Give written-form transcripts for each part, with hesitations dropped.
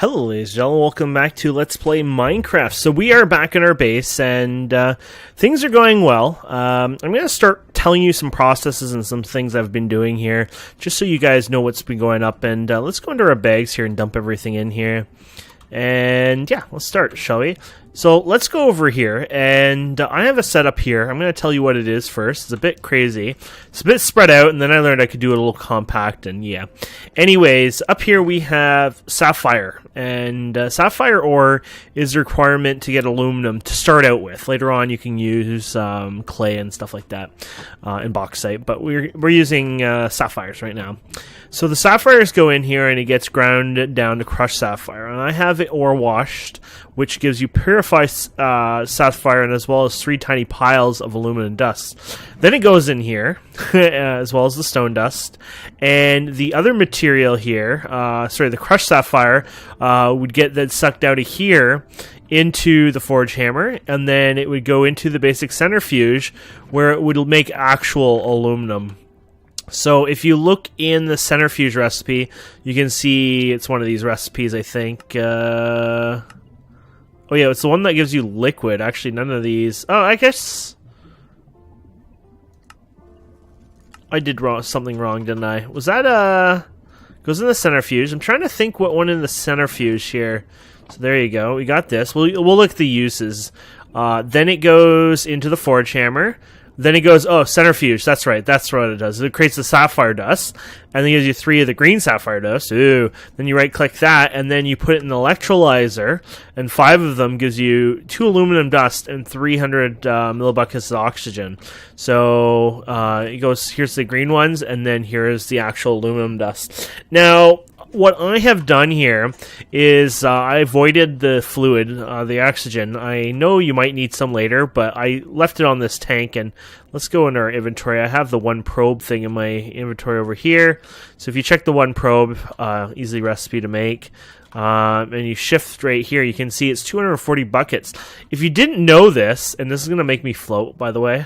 Hello ladies and gentlemen, welcome back to Let's Play Minecraft. So we are back in our base and things are going well. I'm going to start telling you some processes and some things I've been doing here, just so you guys know what's been going up. And let's go into our bags here and dump everything in here. And yeah, let's start, shall we? So let's go over here, and I have a setup here. I'm going to tell you what it is first. It's a bit crazy. It's a bit spread out, and then I learned I could do it a little compact, and yeah. Anyways, up here we have sapphire, and sapphire ore is a requirement to get aluminum to start out with. Later on you can use clay and stuff like that and bauxite, but we're using sapphires right now. So the sapphires go in here, and it gets ground down to crushed sapphire, and I have it ore washed, which gives you purified sapphire, and as well as 3 tiny piles of aluminum dust. Then it goes in here, as well as the stone dust, and the other material here, the crushed sapphire, would get that sucked out of here into the forge hammer, and then it would go into the basic centrifuge, where it would make actual aluminum. So if you look in the centrifuge recipe, you can see it's one of these recipes, I think. Oh yeah, it's the one that gives you liquid. Actually, none of these. Oh, I guess I did something wrong, didn't I? Was that goes in the centrifuge? I'm trying to think what one in the centrifuge here. So there you go. We got this. We'll look at the uses. Then it goes into the forge hammer. Then it goes, centrifuge, that's right, that's what it does. It creates the sapphire dust, and then it gives you 3 of the green sapphire dust. Ooh. Then you right-click that, and then you put it in the electrolyzer, and 5 of them gives you 2 aluminum dust and 300 millibuckets of oxygen. So it goes, here's the green ones, and then here's the actual aluminum dust. Now, what I have done here is I avoided the fluid, the oxygen. I know you might need some later, but I left it on this tank, and let's go into our inventory. I have the 1 probe thing in my inventory over here. So if you check the 1 probe, easy recipe to make. And you shift right here, you can see it's 240 buckets. If you didn't know this, and this is going to make me float, by the way.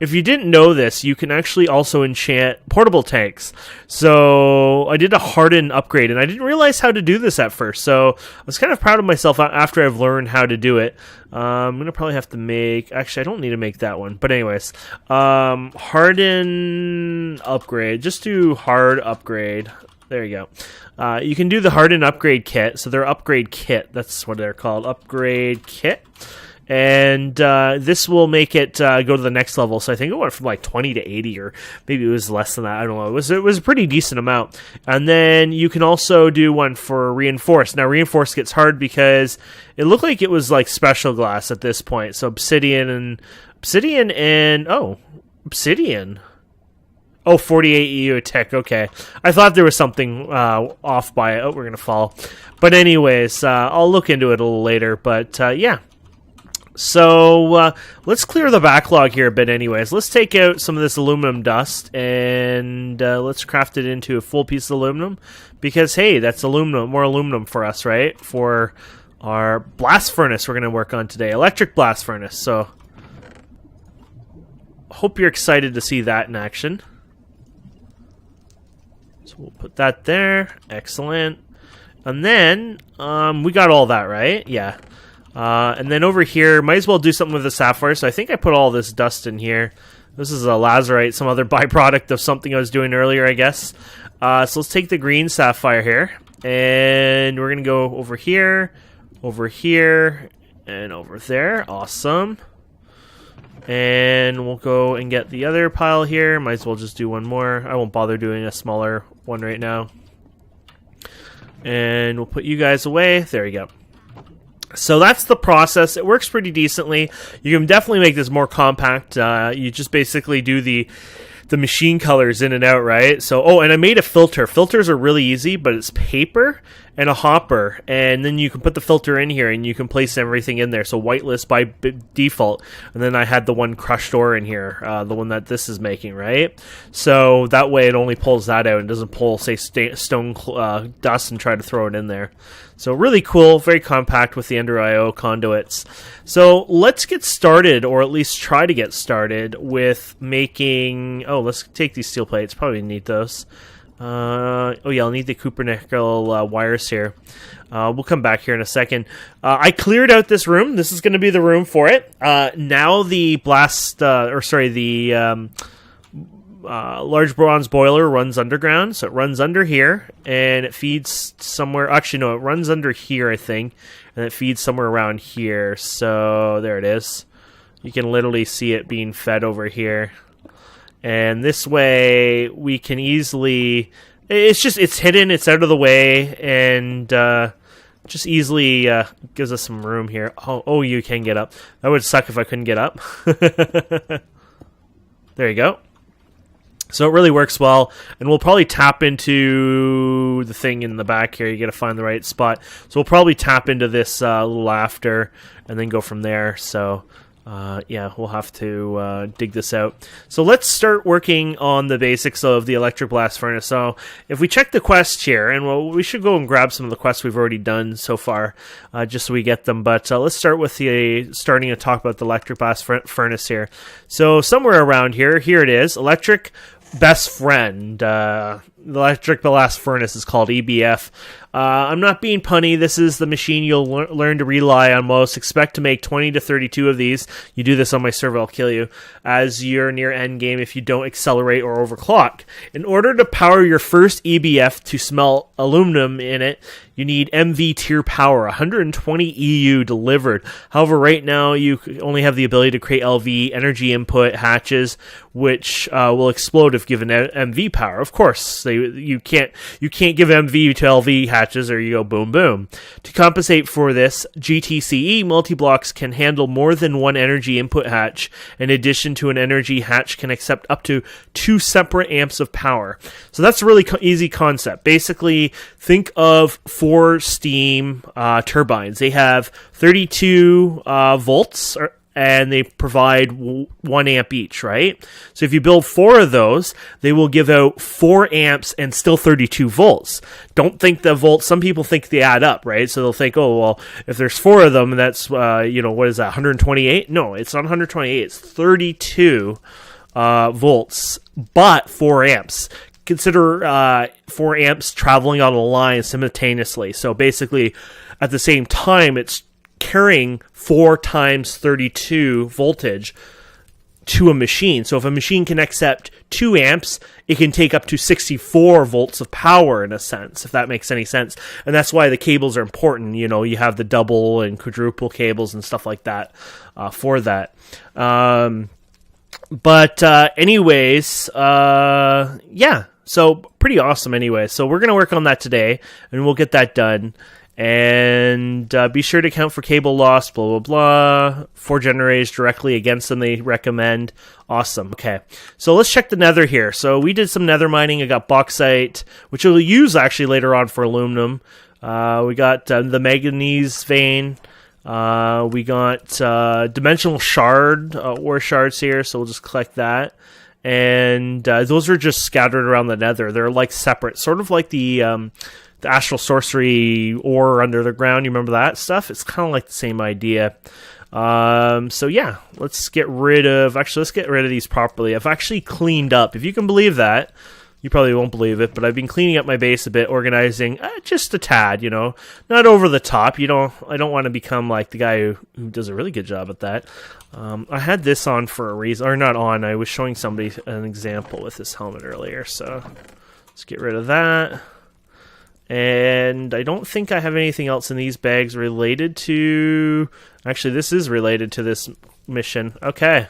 If you didn't know this, you can actually also enchant portable tanks. So I did a harden upgrade, and I didn't realize how to do this at first. So I was kind of proud of myself after I've learned how to do it. I'm going to probably have to make... Actually, I don't need to make that one. But anyways, harden upgrade. Just do hard upgrade. There you go. You can do the harden upgrade kit. So they're upgrade kit. That's what they're called. Upgrade kit. And this will make it go to the next level. So I think it went from like 20 to 80, or maybe it was less than that. I don't know. It was a pretty decent amount. And then you can also do one for reinforced. Now reinforced gets hard because it looked like it was like special glass at this point. So obsidian. Oh, 48 EU tech, okay. I thought there was something off by it. Oh, we're going to fall. But anyways, I'll look into it a little later. But yeah. So let's clear the backlog here a bit anyways. Let's take out some of this aluminum dust, and let's craft it into a full piece of aluminum. Because, hey, that's aluminum, more aluminum for us, right? For our blast furnace we're going to work on today. Electric blast furnace. So hope you're excited to see that in action. So we'll put that there. Excellent. And then, we got all that, right? Yeah. And then over here, might as well do something with the sapphire. So I think I put all this dust in here. This is a lazurite, some other byproduct of something I was doing earlier, I guess. So let's take the green sapphire here. And we're going to go over here, and over there. Awesome. And we'll go and get the other pile here. Might as well just do one more. I won't bother doing a smaller one right now. And we'll put you guys away. There you go. So that's the process. It works pretty decently. You can definitely make this more compact. You just basically do the machine colors in and out, right? So, and I made a filter. Filters are really easy, but it's paper and a hopper, and then you can put the filter in here, and you can place everything in there. So whitelist by default, and then I had the one crushed ore in here, the one that this is making, right? So that way it only pulls that out and doesn't pull, say, stone dust and try to throw it in there. So really cool, very compact with the Ender IO conduits. So let's get started, or at least try to get started with making... Oh, let's take these steel plates. Probably need those. Oh yeah, I'll need the cupronickel wires here. We'll come back here in a second. I cleared out this room. This is going to be the room for it. Now the large bronze boiler runs underground, so it runs under here, and it feeds somewhere. Actually, no, it runs under here, I think, and it feeds somewhere around here. So there it is. You can literally see it being fed over here. And this way, we can easily... It's hidden, it's out of the way, and just easily gives us some room here. Oh, you can get up. That would suck if I couldn't get up. There you go. So it really works well, and we'll probably tap into the thing in the back here. You got to find the right spot. So we'll probably tap into this little after, and then go from there. So yeah, we'll have to dig this out. So let's start working on the basics of the electric blast furnace. So if we check the quest here, and we should go and grab some of the quests we've already done so far, just so we get them. But let's start with starting to talk about the electric blast furnace here. So somewhere around here it is, electric best friend. The electric blast furnace is called EBF. I'm not being punny. This is the machine you'll learn to rely on most. Expect to make 20 to 32 of these. You do this on my server, I'll kill you, as you're near endgame if you don't accelerate or overclock. In order to power your first EBF to smelt aluminum in it, you need MV tier power, 120 EU delivered. However, right now you only have the ability to create LV energy input hatches, which will explode if given MV power. Of course, you can't give MV to LV hatches, or you go boom boom. To compensate for this, GTCE multi-blocks can handle more than one energy input hatch. In addition to an energy hatch can accept up to 2 separate amps of power. So that's a really easy concept. Basically, think of 4 steam turbines. They have 32 volts, and they provide 1 amp each, right? So if you build 4 of those, they will give out 4 amps and still 32 volts. Don't think the volts, some people think they add up, right? So they'll think, oh, well, if there's 4 of them, that's, what is that, 128? No, it's not 128, it's 32 volts, but 4 amps. Consider 4 amps traveling on a line simultaneously. So basically, at the same time, it's carrying 4 times 32 voltage to a machine. So if a machine can accept 2 amps, it can take up to 64 volts of power, in a sense, if that makes any sense. And that's why the cables are important. You know, you have the double and quadruple cables and stuff like that for that. Anyways, yeah. So pretty awesome anyway. So we're going to work on that today, and we'll get that done. And be sure to count for cable loss, blah, blah, blah. 4 generators directly against them, they recommend. Awesome. Okay, so let's check the nether here. So we did some nether mining. I got bauxite, which we'll use actually later on for aluminum. We got the manganese vein. We got dimensional shard, ore shards here, so we'll just collect that. And those are just scattered around the nether. They're like separate, sort of like the astral sorcery ore under the ground. You remember that stuff? It's kind of like the same idea. So yeah, let's get rid of these properly. I've actually cleaned up, if you can believe that. You probably won't believe it, but I've been cleaning up my base a bit, organizing just a tad, not over the top. I don't want to become like the guy who does a really good job at that. I had this on for a reason, or not on. I was showing somebody an example with this helmet earlier, so let's get rid of that. And I don't think I have anything else in these bags related to... Actually, this is related to this mission. Okay.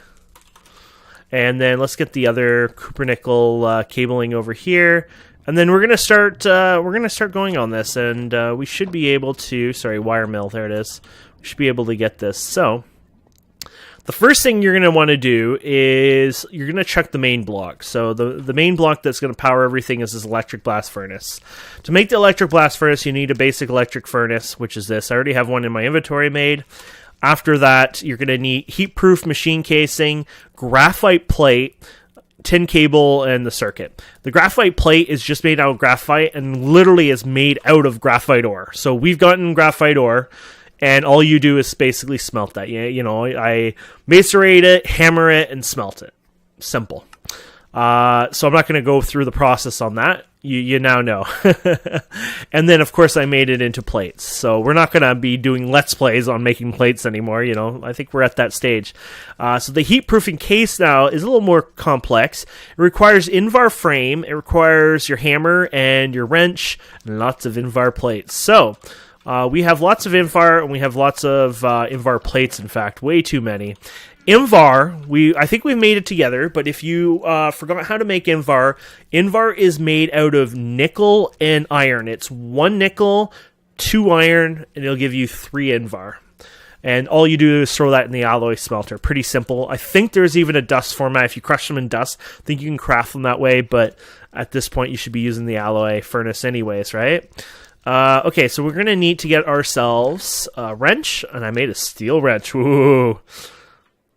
And then let's get the other cupronickel cabling over here, and then we're gonna start going on this, and we should be able to. Sorry, wire mill. There it is. We should be able to get this. So the first thing you're gonna want to do is you're gonna check the main block. So the main block that's gonna power everything is this electric blast furnace. To make the electric blast furnace, you need a basic electric furnace, which is this. I already have one in my inventory made. After that, you're going to need heat-proof machine casing, graphite plate, tin cable, and the circuit. The graphite plate is just made out of graphite and literally is made out of graphite ore. So we've gotten graphite ore, and all you do is basically smelt that. I macerate it, hammer it, and smelt it. Simple. So I'm not going to go through the process on that. You now know. And then, of course, I made it into plates. So we're not going to be doing Let's Plays on making plates anymore. You know, I think we're at that stage. So the heat-proofing case now is a little more complex. It requires Invar frame. It requires your hammer and your wrench and lots of Invar plates. So we have lots of Invar, and we have lots of Invar plates, in fact, way too many. Invar, I think we made it together, but if you forgot how to make Invar, Invar is made out of nickel and iron. It's 1 nickel, 2 iron, and it'll give you 3 Invar. And all you do is throw that in the alloy smelter. Pretty simple. I think there's even a dust format. If you crush them in dust, I think you can craft them that way, but at this point you should be using the alloy furnace anyways, right? Okay, so we're going to need to get ourselves a wrench, and I made a steel wrench. Ooh.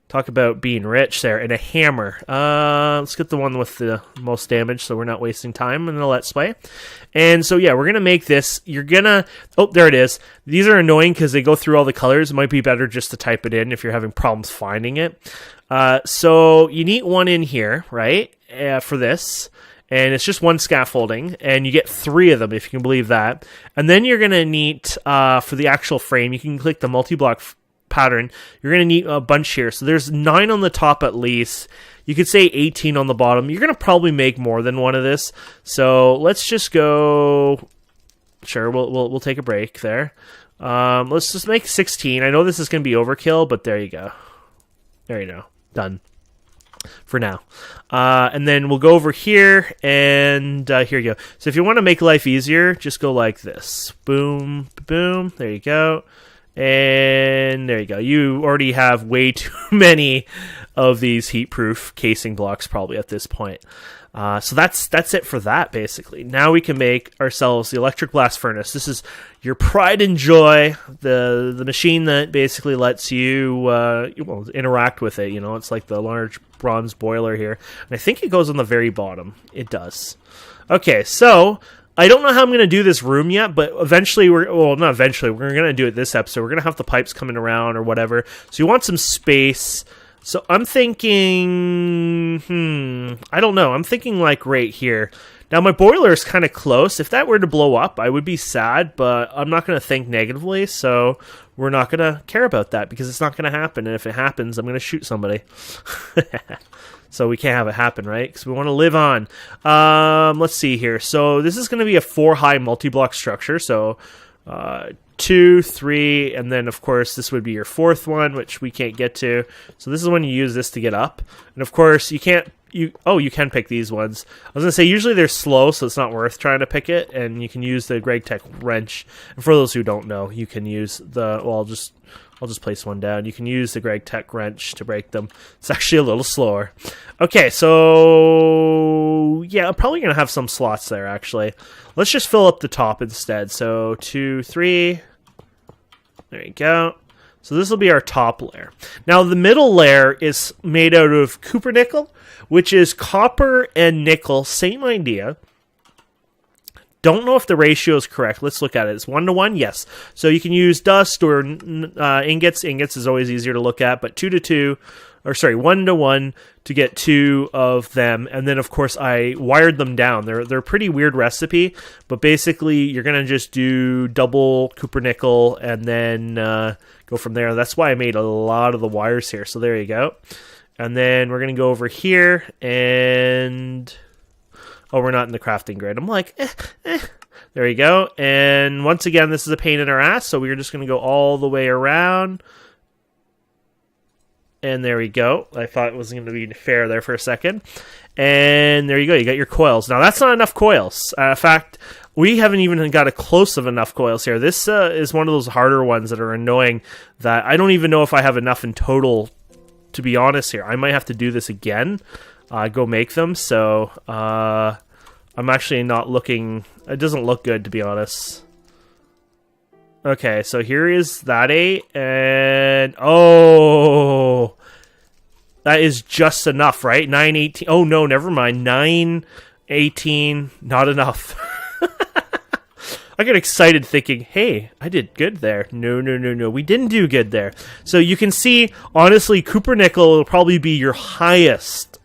Talk about being rich there. And a hammer. Let's get the one with the most damage so we're not wasting time in the Let's Play. And so, yeah, we're going to make this. You're going to... Oh, there it is. These are annoying because they go through all the colors. It might be better just to type it in if you're having problems finding it. So you need one in here, right, for this. And it's just 1 scaffolding, and you get 3 of them, if you can believe that. And then you're going to need, for the actual frame, you can click the multi-block pattern. You're going to need a bunch here. So there's 9 on the top at least. You could say 18 on the bottom. You're going to probably make more than one of this. So let's just go... Sure, we'll take a break there. Let's just make 16. I know this is going to be overkill, but there you go. There you go. Done. For now. And then we'll go over here, and here you go. So if you want to make life easier, just go like this. Boom, boom. There you go. And there you go. You already have way too many of these heat-proof casing blocks probably at this point. So that's it for that, basically. Now we can make ourselves the electric blast furnace. This is your pride and joy, the machine that basically lets you interact with it. You know, it's like the large bronze boiler here. And I think it goes on the very bottom. It does. Okay, so... I don't know how I'm going to do this room yet, but eventually we're going to do it this episode. We're going to have the pipes coming around or whatever. So you want some space. So I'm thinking, I don't know. I'm thinking like right here. Now my boiler is kind of close. If that were to blow up, I would be sad, but I'm not going to think negatively. So we're not going to care about that because it's not going to happen. And if it happens, I'm going to shoot somebody. So we can't have it happen, right? Because we want to live on. Let's see here. So this is going to be a 4-high multi-block structure. So 2, 3, and then, of course, this would be your 4th one, which we can't get to. So this is when you use this to get up. And, of course, you can't... you can pick these ones. I was going to say, usually they're slow, so it's not worth trying to pick it. And you can use the Greg Tech wrench. And for those who don't know, you can use the... Well, I'll just place one down. You can use the Greg Tech wrench to break them. It's actually a little slower. Okay, so... Yeah, I'm probably going to have some slots there, actually. Let's just fill up the top instead. So, 2, 3. There you go. So this will be our top layer. Now, the middle layer is made out of cupronickel, which is copper and nickel. Same idea. Don't know if the ratio is correct. Let's look at it. It's 1-to-1, yes. So you can use dust or ingots. Ingots is always easier to look at, but 1-to-1 to get 2 of them. And then, of course, I wired them down. They're a pretty weird recipe, but basically you're going to just do double cupronickel and then go from there. That's why I made a lot of the wires here. So there you go. And then we're going to go over here and... Oh, we're not in the crafting grid. I'm like, There you go. And once again, this is a pain in our ass, so we're just going to go all the way around. And there we go. I thought it wasn't going to be fair there for a second. And there you go. You got your coils. Now, that's not enough coils. In fact, we haven't even got a close of enough coils here. This is one of those harder ones that are annoying that I don't even know if I have enough in total, to be honest here. I might have to do this again. Go make them. So, I'm actually not looking... It doesn't look good, to be honest. Okay, so here is that 8, and... Oh! That is just enough, right? 9, 18... Oh, no, never mind. 9, 18... Not enough. I got excited thinking, hey, I did good there. No. We didn't do good there. So you can see, honestly, cupronickel will probably be your highest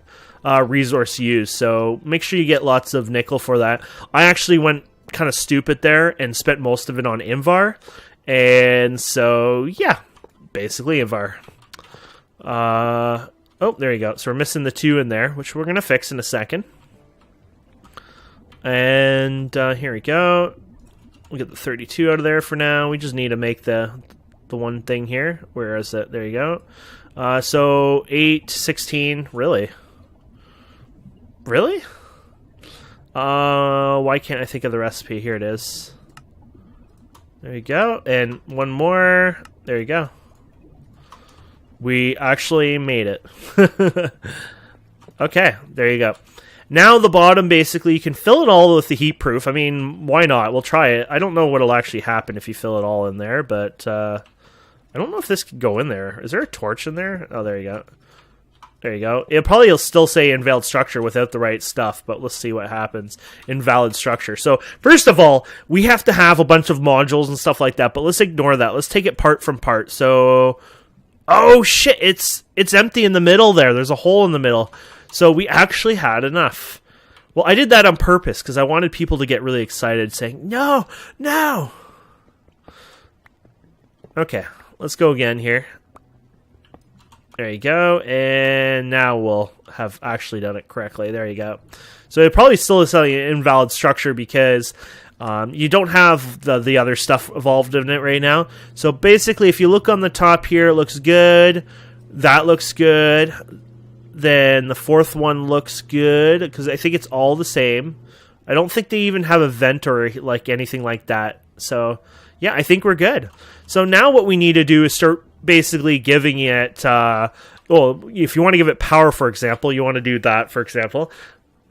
resource used. So make sure you get lots of nickel for that. I actually went kind of stupid there and spent most of it on Invar. And so, yeah, basically Invar. Oh, there you go. So we're missing the 2 in there, which we're going to fix in a second. And here we go. We'll get the 32 out of there for now. We just need to make the one thing here. Where is it? There you go. So 8, 16. Really? Really? Why can't I think of the recipe? Here it is. There you go. And one more. There you go. We actually made it. Okay, there you go. Now the bottom, basically, you can fill it all with the heat proof. I mean, why not? We'll try it. I don't know what'll actually happen if you fill it all in there, but I don't know if this could go in there. Is there a torch in there? Oh, there you go. There you go. It probably will still say invalid structure without the right stuff, but let's see what happens. Invalid structure. So, first of all, we have to have a bunch of modules and stuff like that, but let's ignore that. Let's take it part from part. So, oh shit, it's empty in the middle there. There's a hole in the middle. So we actually had enough. Well, I did that on purpose because I wanted people to get really excited saying, no, no. Okay, let's go again here. There you go, and now we'll have actually done it correctly. There you go. So it probably still is an invalid structure because you don't have the other stuff evolved in it right now. So basically, if you look on the top here, it looks good. That looks good. Then the 4th one looks good because I think it's all the same. I don't think they even have a vent or like anything like that. So yeah, I think we're good. So now what we need to do is start basically giving it, well, if you want to give it power, for example, you want to do that, for example.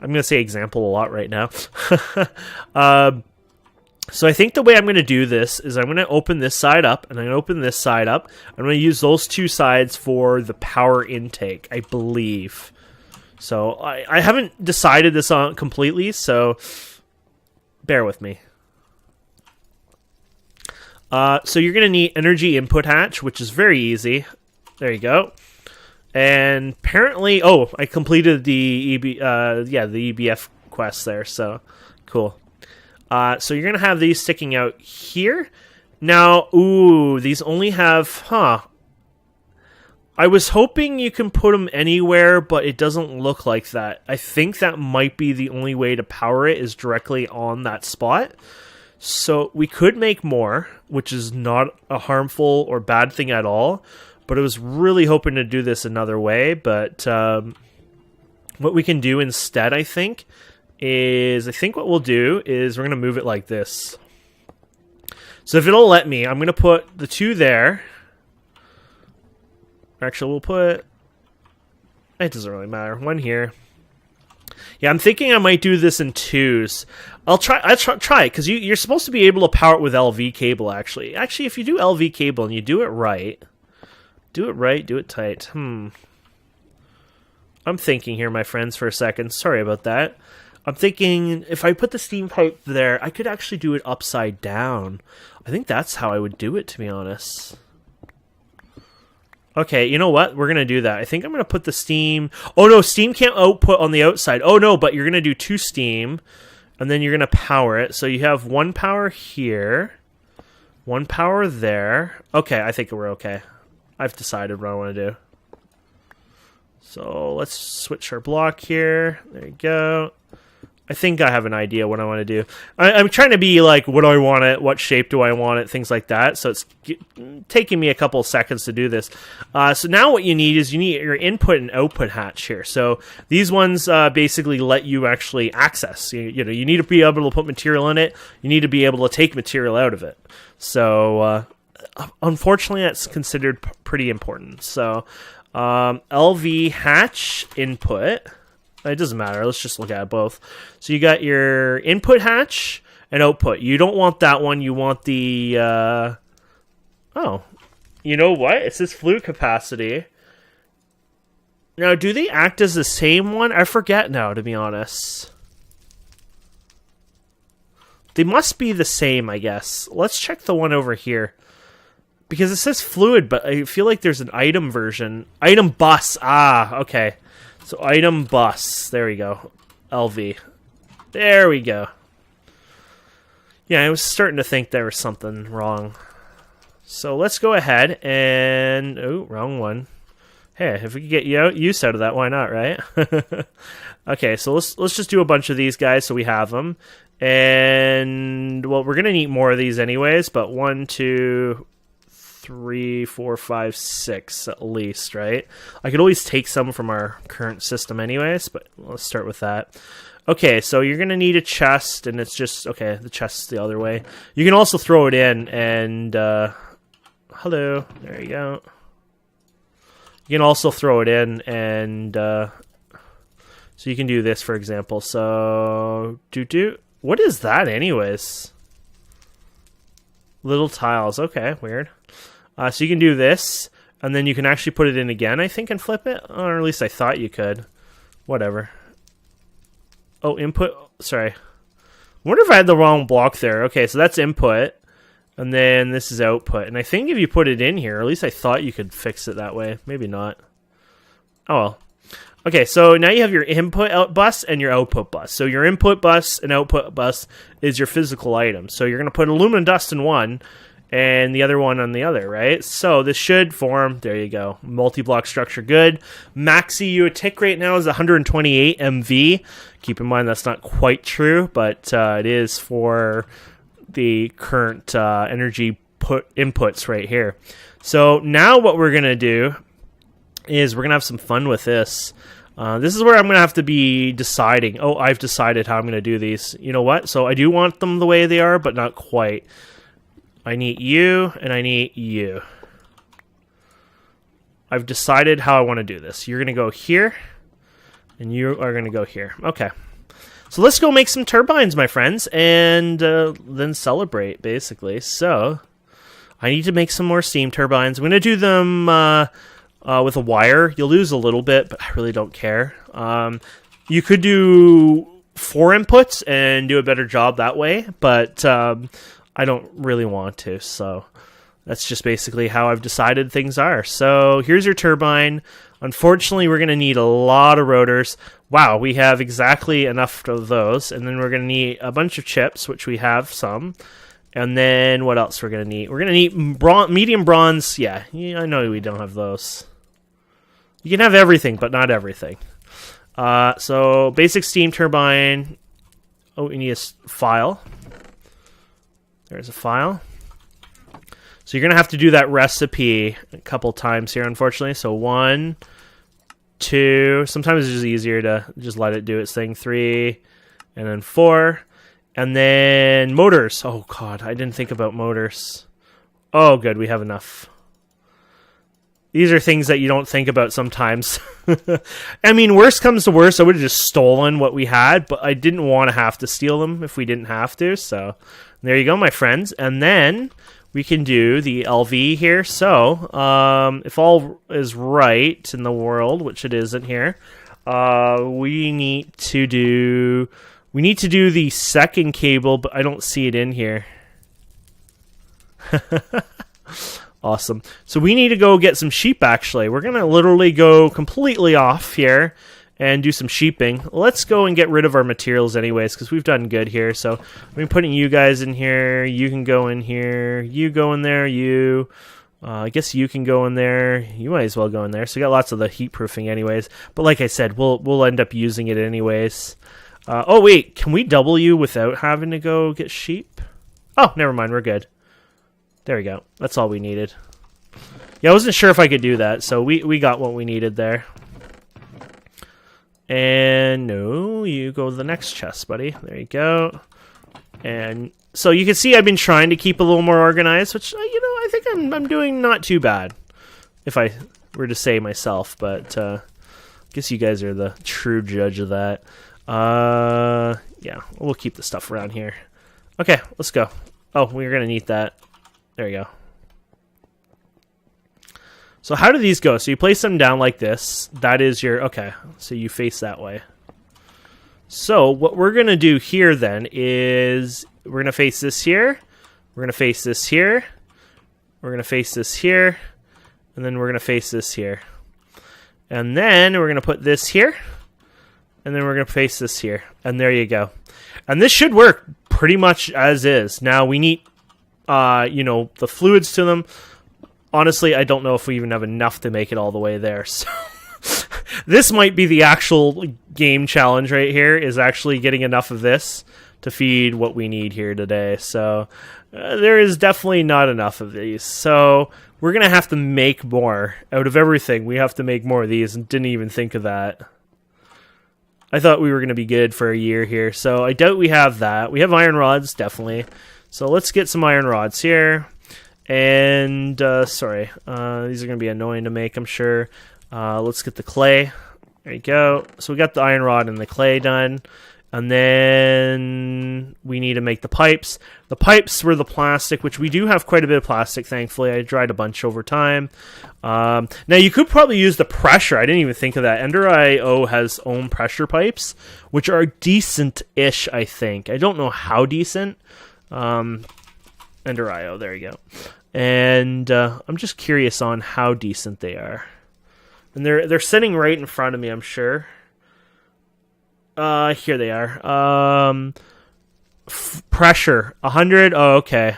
I'm going to say example a lot right now. So I think the way I'm going to do this is I'm going to open this side up, and I'm going to open this side up. I'm going to use those 2 sides for the power intake, I believe. So I haven't decided this on completely, so bear with me. So you're going to need energy input hatch, which is very easy. There you go. And apparently, oh, I completed the the EBF quest there, so cool. So you're going to have these sticking out here. Now, ooh, these only have, I was hoping you can put them anywhere, but it doesn't look like that. I think that might be the only way to power it is directly on that spot. So we could make more, which is not a harmful or bad thing at all. But I was really hoping to do this another way. But what we can do instead, I think what we'll do is we're going to move it like this. So if it'll let me, I'm going to put the 2 there. Actually, we'll put... It doesn't really matter. 1 here. Yeah, I'm thinking I might do this in 2s. I'll try it, because you're supposed to be able to power it with LV cable, actually. Actually, if you do LV cable and you do it right, do it tight. I'm thinking here, my friends, for a second. Sorry about that. I'm thinking if I put the steam pipe there, I could actually do it upside down. I think that's how I would do it, to be honest. Okay, you know what? We're going to do that. I think I'm going to put the steam... Oh, no, steam can't output on the outside. Oh, no, but you're going to do 2 steam, and then you're going to power it. So you have 1 power here, 1 power there. Okay, I think we're okay. I've decided what I want to do. So let's switch our block here. There you go. I think I have an idea what I want to do. I'm trying to be like, what do I want it? What shape do I want it? Things like that. So it's taking me a couple of seconds to do this. So now what you need is you need your input and output hatch here. So these ones basically let you actually access. You know, you need to be able to put material in it. You need to be able to take material out of it. So unfortunately, that's considered pretty important. So LV hatch input. It doesn't matter. Let's just look at both. So you got your input hatch and output. You don't want that one. You want the... Oh. You know what? It says fluid capacity. Now, do they act as the same one? I forget now, to be honest. They must be the same, I guess. Let's check the one over here. Because it says fluid, but I feel like there's an item version. Item bus. Ah, okay. So item bus. There we go. LV. There we go. Yeah, I was starting to think there was something wrong. So let's go ahead and... Oh, wrong one. Hey, if we could get use out of that, why not, right? Okay, so let's just do a bunch of these guys so we have them. And, well, we're going to need more of these anyways, but 1, 2, 3, 4, 5, 6 at least, right? I could always take some from our current system anyways, but let's start with that. Okay, so you're going to need a chest, and it's just... Okay, the chest's the other way. You can also throw it in, and... hello. There you go. You can also throw it in, and... so you can do this, for example. So... What is that, anyways? Little tiles. Okay, weird. So you can do this, and then you can actually put it in again, I think, and flip it. Or at least I thought you could. Whatever. Oh, input. Sorry. I wonder if I had the wrong block there. Okay, so that's input. And then this is output. And I think if you put it in here, or at least I thought you could fix it that way. Maybe not. Oh, well. Okay, so now you have your input bus and your output bus. So your input bus and output bus is your physical item. So you're going to put aluminum dust in one and the other one on the other, right? So this should form, there you go, multi-block structure, good. Maxi tick right now is 128 MV. Keep in mind that's not quite true, but it is for the current energy inputs right here. So now what we're going to do is we're going to have some fun with this. This is where I'm going to have to be deciding. Oh, I've decided how I'm going to do these. You know what? So I do want them the way they are, but not quite. I need you, and I need you. I've decided how I want to do this. You're going to go here, and you are going to go here. Okay. So let's go make some turbines, my friends, and then celebrate, basically. So I need to make some more steam turbines. I'm going to do them with a wire. You'll lose a little bit, but I really don't care. You could do 4 inputs and do a better job that way, but I don't really want to, so that's just basically how I've decided things are. So here's your turbine. Unfortunately, we're going to need a lot of rotors. Wow, we have exactly enough of those, and then we're going to need a bunch of chips, which we have some. And then what else we're going to need? We're going to need medium bronze. Yeah, I know we don't have those. You can have everything, but not everything. So basic steam turbine. Oh, we need a file. There's a file. So you're going to have to do that recipe a couple times here, unfortunately. So 1, 2. Sometimes it's just easier to just let it do its thing. 3, and then 4. And then motors. Oh, God, I didn't think about motors. Oh, good, we have enough. These are things that you don't think about sometimes. I mean, worst comes to worst, I would have just stolen what we had, but I didn't want to have to steal them if we didn't have to. So there you go, my friends. And then we can do the LV here. So if all is right in the world, which it isn't here, we need to do the second cable, but I don't see it in here. Awesome. So we need to go get some sheep, actually. We're going to literally go completely off here and do some sheeping. Let's go and get rid of our materials anyways, because we've done good here. So I'm putting you guys in here. You can go in here. You go in there. I guess you can go in there. You might as well go in there. So we got lots of the heat proofing anyways. But like I said, we'll end up using it anyways. Oh, wait. Can we double you without having to go get sheep? Oh, never mind. We're good. There we go. That's all we needed. Yeah, I wasn't sure if I could do that, so we got what we needed there. And no, you go to the next chest, buddy. There you go. And so you can see I've been trying to keep a little more organized, which, I think I'm doing not too bad, if I were to say myself. But I guess you guys are the true judge of that. Yeah, we'll keep the stuff around here. Okay, let's go. Oh, we're going to need that. There you go. So how do these go? So you place them down like this. That is your... Okay, so you face that way. So what we're going to do here then is we're going to face this here. We're going to face this here. We're going to face this here. And then we're going to face this here. And then we're going to put this here. And then we're going to place this here. And there you go. And this should work pretty much as is. Now we need, you know, the fluids to them. Honestly, I don't know if we even have enough to make it all the way there. So this might be the actual game challenge right here, is actually getting enough of this to feed what we need here today. So there is definitely not enough of these. So we're going to have to make more. Out of everything, we have to make more of these, and didn't even think of that. I thought we were going to be good for a year here, so I doubt we have that. We have iron rods, definitely. So let's get some iron rods here. And, sorry, these are going to be annoying to make, I'm sure. Let's get the clay. There you go. So we got the iron rod and the clay done. And then we need to make the pipes. The pipes were the plastic, which we do have quite a bit of plastic, thankfully. I dried a bunch over time. Now, you could probably use the pressure. I didn't even think of that. Ender.io has own pressure pipes, which are decent-ish, I think. I don't know how decent. Ender.io, there you go. And I'm just curious on how decent they are. And they're sitting right in front of me, I'm sure. Here they are. Pressure 100. Oh, okay.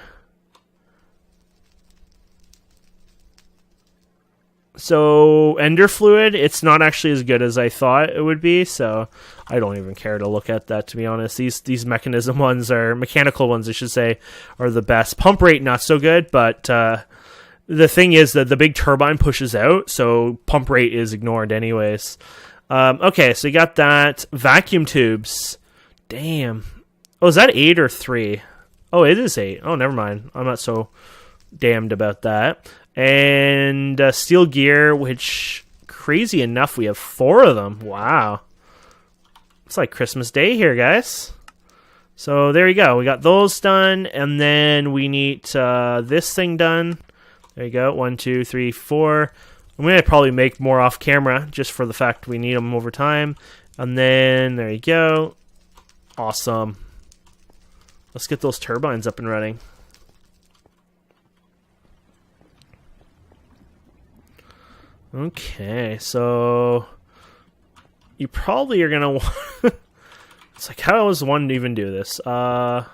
So ender fluid, it's not actually as good as I thought it would be. So I don't even care to look at that, to be honest. These mechanical ones, I should say, are the best. Pump rate not so good, but the thing is that the big turbine pushes out, so pump rate is ignored anyways. Okay, so you got that. Vacuum tubes. Damn. Oh, is that 8 or 3? Oh, it is 8. Oh, never mind. I'm not so damned about that. And steel gear, which, crazy enough, we have 4 of them. Wow. It's like Christmas Day here, guys. So there you go. We got those done, and then we need this thing done. There you go. 1, 2, 3, 4. I'm going to probably make more off camera just for the fact we need them over time. And then, there you go. Awesome. Let's get those turbines up and running. Okay, so you probably are going to want... It's like, how does one even do this? The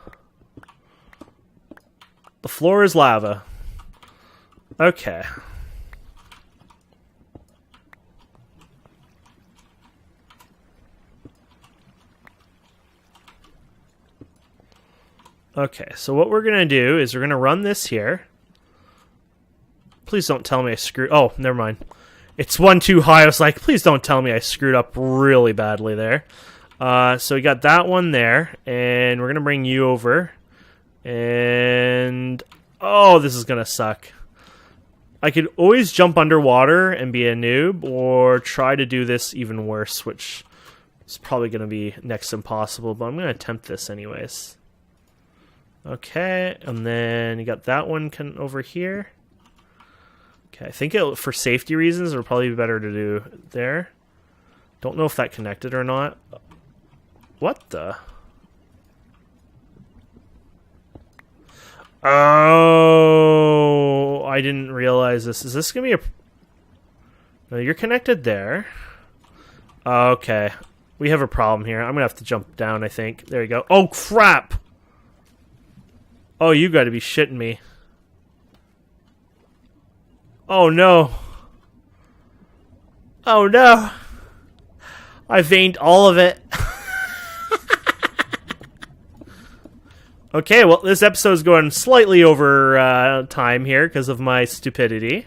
floor is lava. Okay. Okay, so what we're going to do is we're going to run this here. Please don't tell me I screwed... Oh, never mind. It's 1 too high. I was like, please don't tell me I screwed up really badly there. So we got that one there, and we're going to bring you over. And... Oh, this is going to suck. I could always jump underwater and be a noob, or try to do this even worse, which is probably going to be next to impossible, but I'm going to attempt this anyways. Okay, and then you got that one over here. Okay, I think for safety reasons, it would probably be better to do there. Don't know if that connected or not. What the? Oh, I didn't realize this. Is this going to be a... No, you're connected there. Okay, we have a problem here. I'm going to have to jump down, I think. There you go. Oh, crap! Oh, you got to be shitting me. Oh, no. Oh, no. I veined all of it. Okay, well, this episode's going slightly over time here because of my stupidity.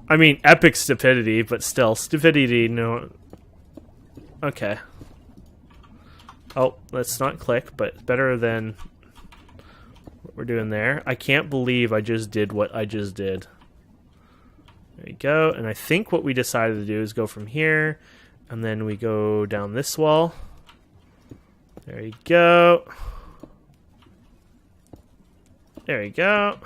I mean, epic stupidity, but still, stupidity, no. Okay. Oh, let's not click, but better than what we're doing there. I can't believe I just did what I just did. There you go, and I think what we decided to do is go from here, and then we go down this wall. There you go. There you go.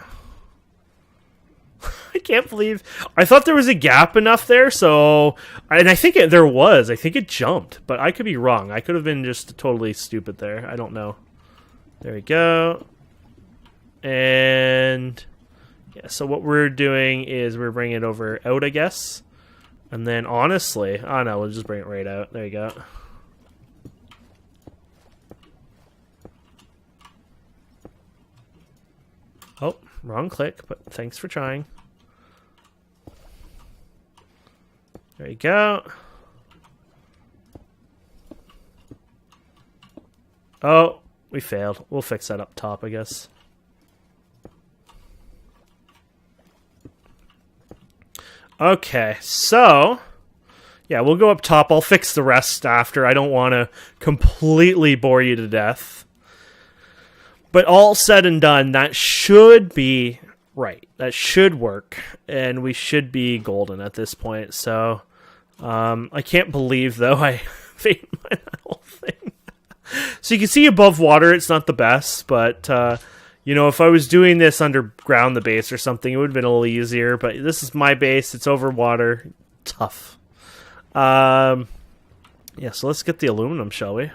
I can't believe... I thought there was a gap enough there, so... And I think there was. I think it jumped, but I could be wrong. I could have been just totally stupid there. I don't know. There we go. And... Yeah, so what we're doing is we're bringing it over out, I guess. And then, honestly... Oh, no, we'll just bring it right out. There you go. Oh, wrong click, but thanks for trying. There you go. Oh, we failed. We'll fix that up top, I guess. Okay, so... Yeah, we'll go up top. I'll fix the rest after. I don't want to completely bore you to death. But all said and done, that should be right. That should work. And we should be golden at this point. So, I can't believe, though, I failed my whole thing. So you can see above water, it's not the best. But, you know, if I was doing this underground the base or something, it would have been a little easier. But this is my base. It's over water. Tough. Yeah, so let's get the aluminum, shall we?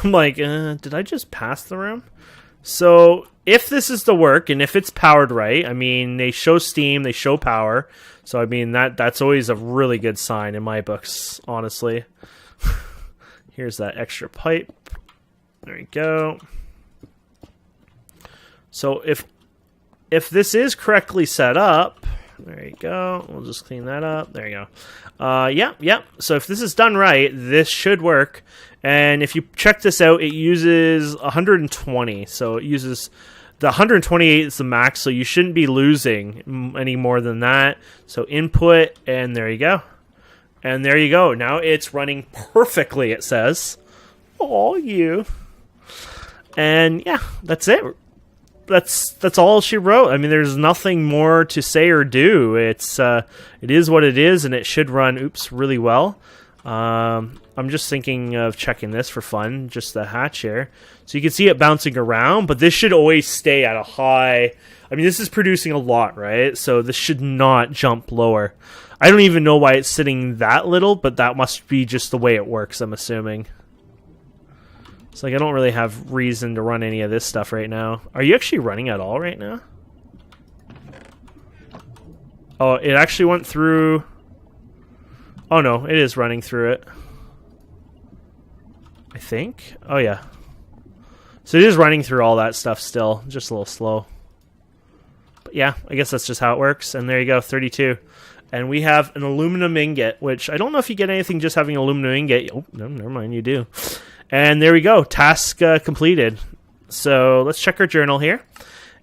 I'm like, did I just pass the room? So, if this is to work, and if it's powered right, I mean, they show steam, they show power. So, I mean, that's always a really good sign in my books, honestly. Here's that extra pipe. There you go. So, if this is correctly set up, there you go. We'll just clean that up. There you go. Yeah. So if this is done right, this should work. And if you check this out, it uses 120. So it uses the 128 is the max. So you shouldn't be losing any more than that. So input, and there you go. And there you go. Now it's running perfectly. It says, "Oh, you." And yeah, that's it. That's all she wrote. I mean, there's nothing more to say or do. It is what it is, and it should run really well. I'm just thinking of checking this for fun, just the hatch here. So you can see it bouncing around, but this should always stay at a high. I mean, this is producing a lot, right? So this should not jump lower. I don't even know why it's sitting that little, but that must be just the way it works, I'm assuming. It's like I don't really have reason to run any of this stuff right now. Are you actually running at all right now? Oh, it actually went through... Oh no, it is running through it. I think? Oh yeah. So it is running through all that stuff still. Just a little slow. But yeah, I guess that's just how it works. And there you go, 32. And we have an aluminum ingot, which I don't know if you get anything just having aluminum ingot. Oh, no, never mind, you do. And there we go, task completed. So let's check our journal here.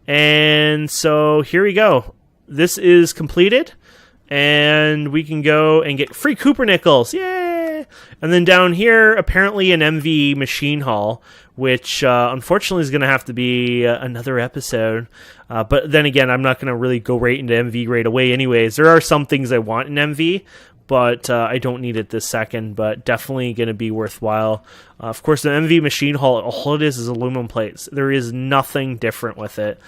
And so here we go. This is completed. And we can go and get free Cooper nickels. Yay! And then down here, apparently an MV machine haul, which unfortunately is going to have to be another episode. But then again, I'm not going to really go right into MV right away anyways. There are some things I want in MV, but I don't need it this second, but definitely going to be worthwhile. Of course, the MV machine haul, all it is aluminum plates. There is nothing different with it.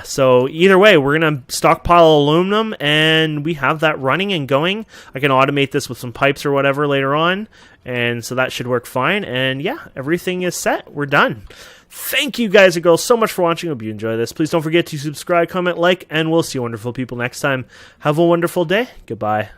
So either way, we're going to stockpile aluminum, and we have that running and going. I can automate this with some pipes or whatever later on, and so that should work fine. And yeah, everything is set. We're done. Thank you guys and girls so much for watching. Hope you enjoy this. Please don't forget to subscribe, comment, like, and we'll see you wonderful people next time. Have a wonderful day. Goodbye.